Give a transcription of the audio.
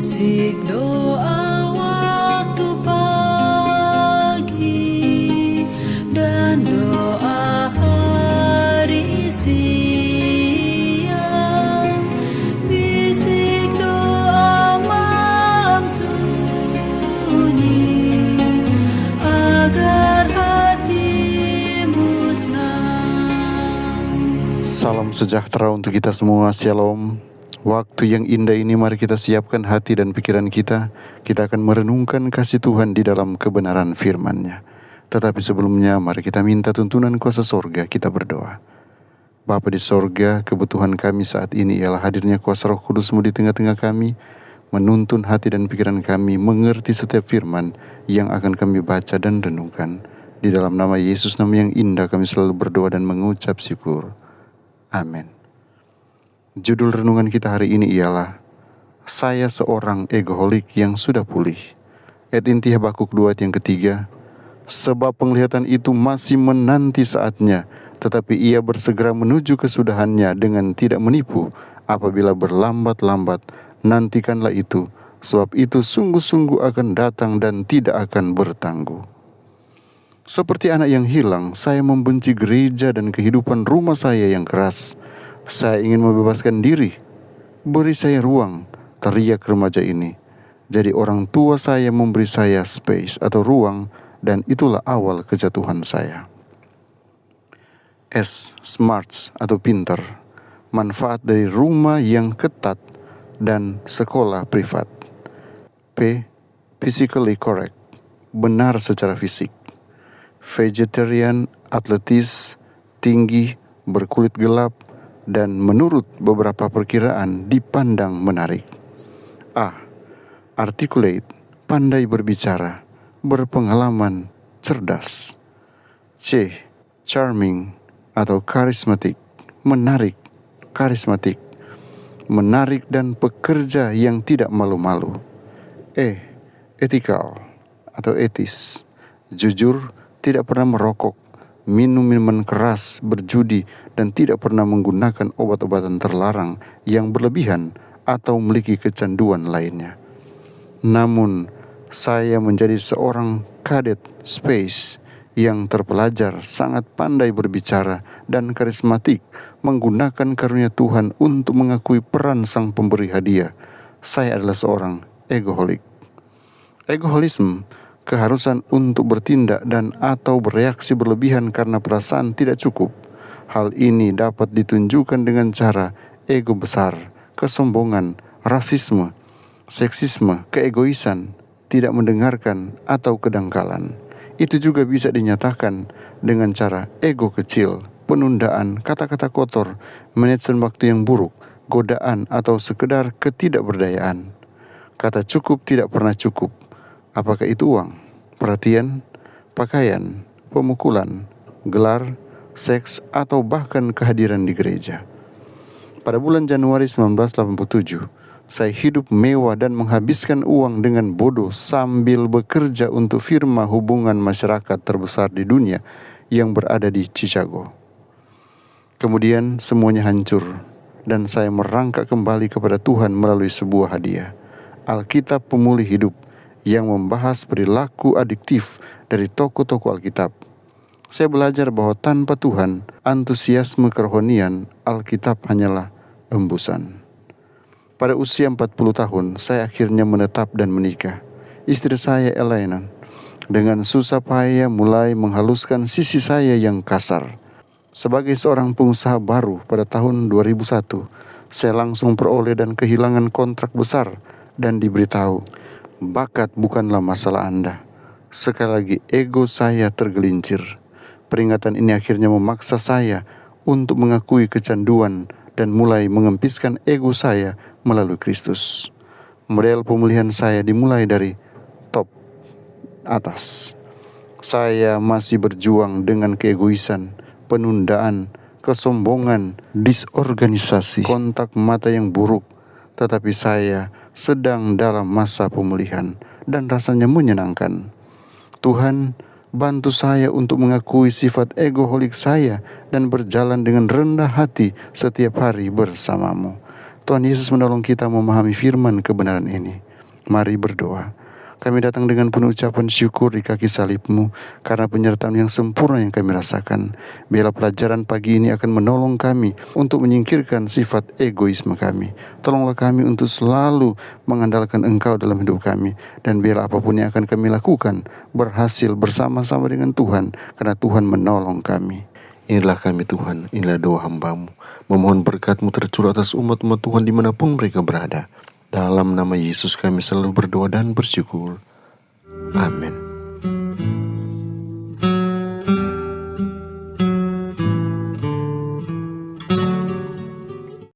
Bisik doa waktu pagi dan doa hari siang, bisik doa malam sunyi agar hatimu senang. Salam sejahtera untuk kita semua, Shalom. Waktu yang indah ini mari kita siapkan hati dan pikiran kita. Kita akan merenungkan kasih Tuhan di dalam kebenaran firman-Nya. Tetapi sebelumnya mari kita minta tuntunan kuasa sorga, kita berdoa. Bapa di sorga, kebutuhan kami saat ini ialah hadirnya kuasa Roh Kudus-Mu di tengah-tengah kami, menuntun hati dan pikiran kami, mengerti setiap firman yang akan kami baca dan renungkan. Di dalam nama Yesus, nama yang indah, kami selalu berdoa dan mengucap syukur. Amin. Judul renungan kita hari ini ialah Saya seorang egoholik yang sudah pulih. Ayat inti Habakuk 2 ayat yang ketiga. Sebab penglihatan itu masih menanti saatnya, tetapi ia bersegera menuju kesudahannya dengan tidak menipu. Apabila berlambat-lambat, nantikanlah itu, sebab itu sungguh-sungguh akan datang dan tidak akan bertangguh. Seperti anak yang hilang, saya membenci gereja dan kehidupan rumah saya yang keras. Saya ingin membebaskan diri. Beri saya ruang, teriak remaja ini. Jadi orang tua saya memberi saya space atau ruang, dan itulah awal kejatuhan saya. S. Smarts atau pintar. Manfaat dari rumah yang ketat dan sekolah privat. P. Physically correct. Benar secara fisik. Vegetarian, atletis, tinggi, berkulit gelap, dan menurut beberapa perkiraan dipandang menarik. A. Articulate, pandai berbicara, berpengalaman, cerdas. C. Charming atau charismatic, menarik, karismatik, menarik dan pekerja yang tidak malu-malu. E. Ethical atau etis, jujur, tidak pernah merokok, minum minuman keras, berjudi, dan tidak pernah menggunakan obat-obatan terlarang yang berlebihan atau memiliki kecanduan lainnya. Namun, saya menjadi seorang kadet space yang terpelajar, sangat pandai berbicara, dan karismatik, menggunakan karunia Tuhan untuk mengakui peran sang pemberi hadiah. Saya adalah seorang egoholik. Egoholisme, keharusan untuk bertindak dan atau bereaksi berlebihan karena perasaan tidak cukup. Hal ini dapat ditunjukkan dengan cara ego besar, kesombongan, rasisme, seksisme, keegoisan, tidak mendengarkan, atau kedangkalan. Itu juga bisa dinyatakan dengan cara ego kecil, penundaan, kata-kata kotor, manajemen waktu yang buruk, godaan, atau sekedar ketidakberdayaan. Kata cukup tidak pernah cukup. Apakah itu uang, perhatian, pakaian, pemukulan, gelar, seks, atau bahkan kehadiran di gereja? Pada bulan Januari 1987, saya hidup mewah dan menghabiskan uang dengan bodoh sambil bekerja untuk firma hubungan masyarakat terbesar di dunia yang berada di Chicago. Kemudian semuanya hancur dan saya merangkak kembali kepada Tuhan melalui sebuah hadiah, Alkitab Pemulih Hidup, yang membahas perilaku adiktif dari tokoh-tokoh Alkitab. Saya belajar bahwa tanpa Tuhan, antusiasme kerohanian Alkitab hanyalah embusan. Pada usia 40 tahun, saya akhirnya menetap dan menikah. Istri saya, Elena, dengan susah payah mulai menghaluskan sisi saya yang kasar. Sebagai seorang pengusaha baru pada tahun 2001, saya langsung peroleh dan kehilangan kontrak besar dan diberitahu, bakat bukanlah masalah Anda. Sekali lagi ego saya tergelincir. Peringatan ini akhirnya memaksa saya untuk mengakui kecanduan dan mulai mengempiskan ego saya melalui Kristus. Model pemulihan saya dimulai dari top atas. Saya masih berjuang dengan keegoisan, penundaan, kesombongan, disorganisasi, kontak mata yang buruk. Tetapi saya sedang dalam masa pemulihan dan rasanya menyenangkan. Tuhan, bantu saya untuk mengakui sifat egoholik saya dan berjalan dengan rendah hati setiap hari bersamamu. Tuhan Yesus menolong kita memahami firman kebenaran ini. Mari berdoa. Kami datang dengan penuh ucapan syukur di kaki salib-Mu karena penyertaan yang sempurna yang kami rasakan. Biarlah pelajaran pagi ini akan menolong kami untuk menyingkirkan sifat egoisme kami. Tolonglah kami untuk selalu mengandalkan Engkau dalam hidup kami. Dan biarlah apapun yang akan kami lakukan berhasil bersama-sama dengan Tuhan, karena Tuhan menolong kami. Inilah kami Tuhan, inilah doa hamba-Mu. Memohon berkat-Mu tercurah atas umat-umat Tuhan dimanapun mereka berada. Dalam nama Yesus kami selalu berdoa dan bersyukur. Amin.